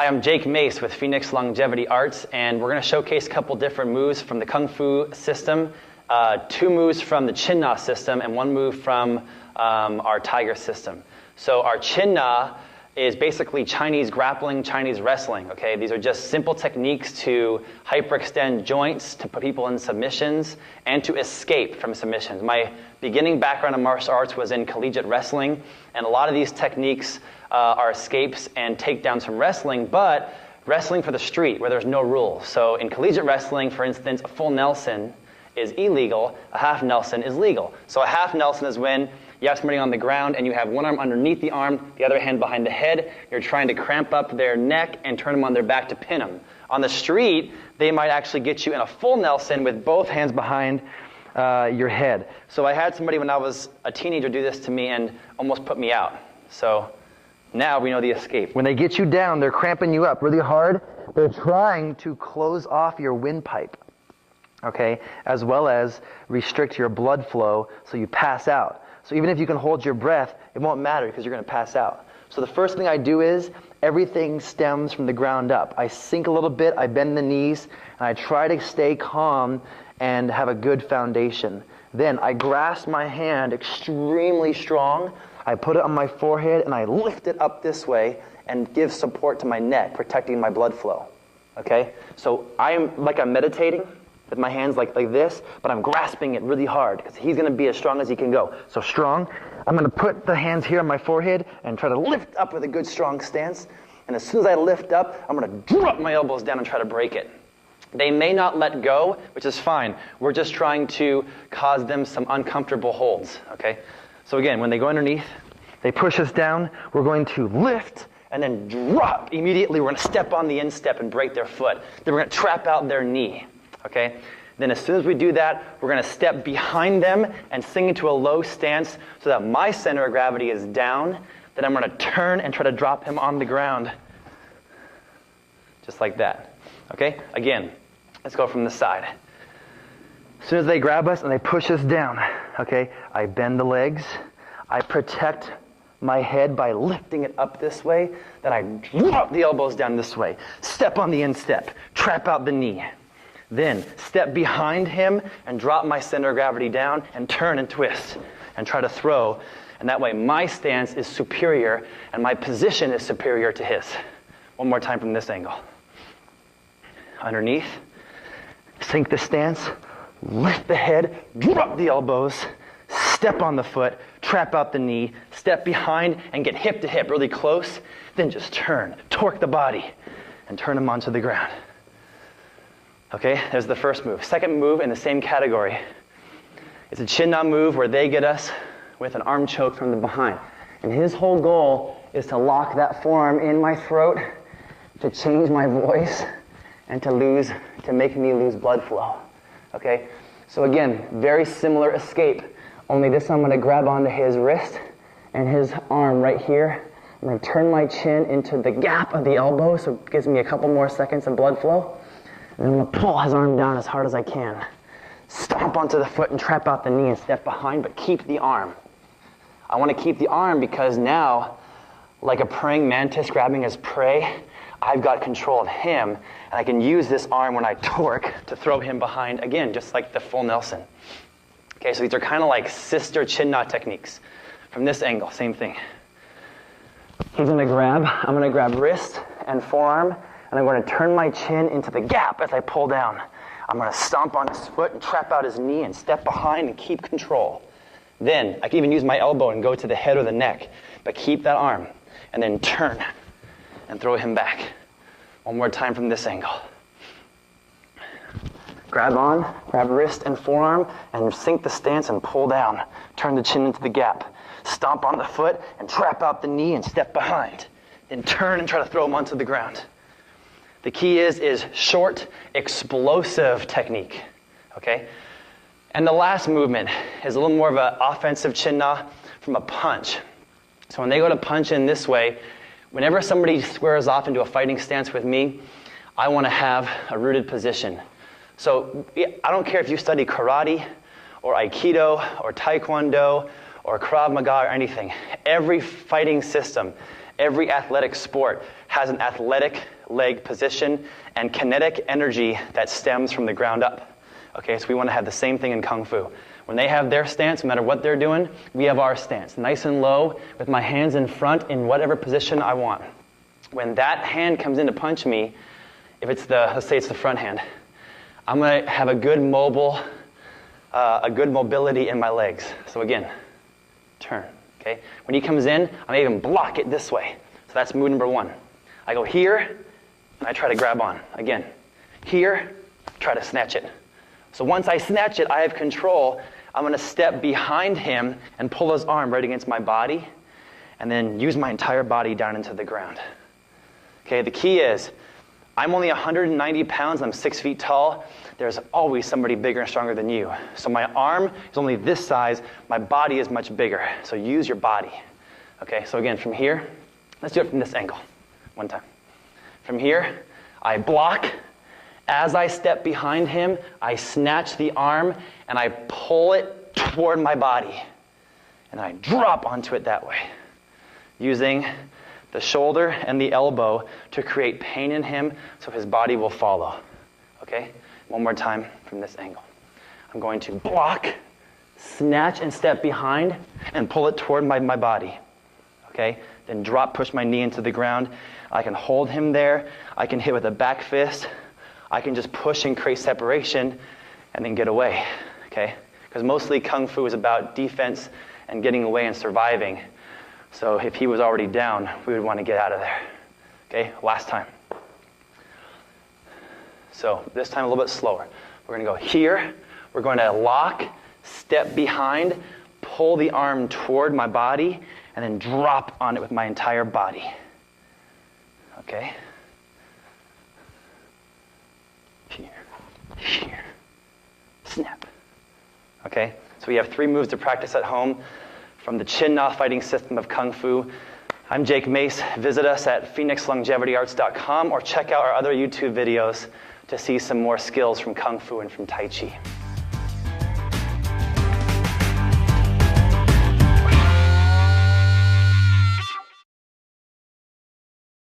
Hi, I'm Jake Mace with Phoenix Longevity Arts, and we're going to showcase a couple different moves from the Kung Fu system, 2 moves from the Chin Na system, and 1 move from our Tiger system. So our Chin Na is basically Chinese grappling, Chinese wrestling. Okay, these are just simple techniques to hyperextend joints, to put people in submissions, and to escape from submissions. My beginning background in martial arts was in collegiate wrestling, and a lot of these techniques are escapes and takedowns from wrestling, but wrestling for the street where there's no rules. So in collegiate wrestling, for instance, a full Nelson is illegal, a half Nelson is legal. So a half Nelson is when you have somebody on the ground and you have one arm underneath the arm, the other hand behind the head. You're trying to cramp up their neck and turn them on their back to pin them. On the street, they might actually get you in a full Nelson with both hands behind your head. So I had somebody when I was a teenager do this to me and almost put me out. So now we know the escape. When they get you down, they're cramping you up really hard. They're trying to close off your windpipe, okay, as well as restrict your blood flow so you pass out. So even if you can hold your breath, it won't matter because you're going to pass out. So the first thing I do is everything stems from the ground up. I sink a little bit, I bend the knees, and I try to stay calm and have a good foundation. Then I grasp my hand extremely strong. I put it on my forehead and I lift it up this way and give support to my neck, protecting my blood flow. Okay? So I'm meditating with my hands like this, but I'm grasping it really hard because he's going to be as strong as he can go. So strong. I'm going to put the hands here on my forehead and try to lift up with a good strong stance. And as soon as I lift up, I'm going to drop my elbows down and try to break it. They may not let go, which is fine. We're just trying to cause them some uncomfortable holds. Okay? So again, when they go underneath, they push us down, we're going to lift and then drop. Immediately, we're going to step on the instep and break their foot. Then we're going to trap out their knee. Okay? Then as soon as we do that, we're going to step behind them and sink into a low stance so that my center of gravity is down. Then I'm going to turn and try to drop him on the ground. Just like that. Okay? Again, let's go from the side. As soon as they grab us and they push us down, okay, I bend the legs. I protect my head by lifting it up this way. Then I drop the elbows down this way. Step on the instep. Trap out the knee. Then step behind him and drop my center of gravity down and turn and twist and try to throw. And that way my stance is superior and my position is superior to his. One more time from this angle. Underneath. Sink the stance. Lift the head, drop the elbows, step on the foot, trap out the knee, step behind and get hip to hip really close, then just turn, torque the body, and turn them onto the ground. Okay, there's the first move. Second move in the same category. It's a Chin Na move where they get us with an arm choke from the behind. And his whole goal is to lock that forearm in my throat, to change my voice, and to make me lose blood flow. Okay, so again, very similar escape, only this time I'm going to grab onto his wrist and his arm right here. I'm going to turn my chin into the gap of the elbow so it gives me a couple more seconds of blood flow. And I'm going to pull his arm down as hard as I can. Stomp onto the foot and trap out the knee and step behind, but keep the arm. I want to keep the arm because now, like a praying mantis grabbing his prey, I've got control of him, and I can use this arm when I torque to throw him behind, again, just like the full Nelson. Okay, so these are kind of like sister Chin Na techniques. From this angle, same thing. He's going to grab, I'm going to grab wrist and forearm, and I'm going to turn my chin into the gap as I pull down. I'm going to stomp on his foot and trap out his knee and step behind and keep control. Then, I can even use my elbow and go to the head or the neck, but keep that arm, and then turn and throw him back. One more time from this angle. Grab wrist and forearm, and sink the stance and pull down. Turn the chin into the gap. Stomp on the foot and trap out the knee and step behind. Then turn and try to throw him onto the ground. The key is short, explosive technique. Okay? And the last movement is a little more of an offensive Chin Na from a punch. So when they go to punch in this way, whenever somebody squares off into a fighting stance with me, I want to have a rooted position. So I don't care if you study karate or aikido or taekwondo or Krav Maga or anything. Every fighting system, Every athletic sport has an athletic leg position and kinetic energy that stems from the ground up. Okay, so we want to have the same thing in Kung Fu. When they have their stance, no matter what they're doing, we have our stance. Nice and low, with my hands in front in whatever position I want. When that hand comes in to punch me, if it's let's say it's the front hand, I'm going to have a good mobility in my legs. So again, turn. Okay? When he comes in, I'm even block it this way. So that's move number 1. I go here, and I try to grab on. Again, here, try to snatch it. So once I snatch it, I have control. I'm going to step behind him and pull his arm right against my body, and then use my entire body down into the ground. Okay, the key is, I'm only 190 pounds, I'm 6 feet tall. There's always somebody bigger and stronger than you. So my arm is only this size, my body is much bigger. So use your body. Okay, so again, from here, let's do it from this angle. One time. From here, I block. As I step behind him, I snatch the arm and I pull it toward my body. And I drop onto it that way, using the shoulder and the elbow to create pain in him so his body will follow. Okay? One more time from this angle. I'm going to block, snatch and step behind, and pull it toward my body. Okay? Then drop, push my knee into the ground. I can hold him there. I can hit with a back fist. I can just push and create separation and then get away. Okay? Because mostly Kung Fu is about defense and getting away and surviving. So if he was already down, we would want to get out of there. Okay? Last time. So this time a little bit slower. We're going to go here. We're going to lock, step behind, pull the arm toward my body, and then drop on it with my entire body. Okay? Here, snap. Okay? So we have 3 moves to practice at home from the Chin Na fighting system of Kung Fu. I'm Jake Mace. Visit us at phoenixlongevityarts.com or check out our other YouTube videos to see some more skills from Kung Fu and from Tai Chi.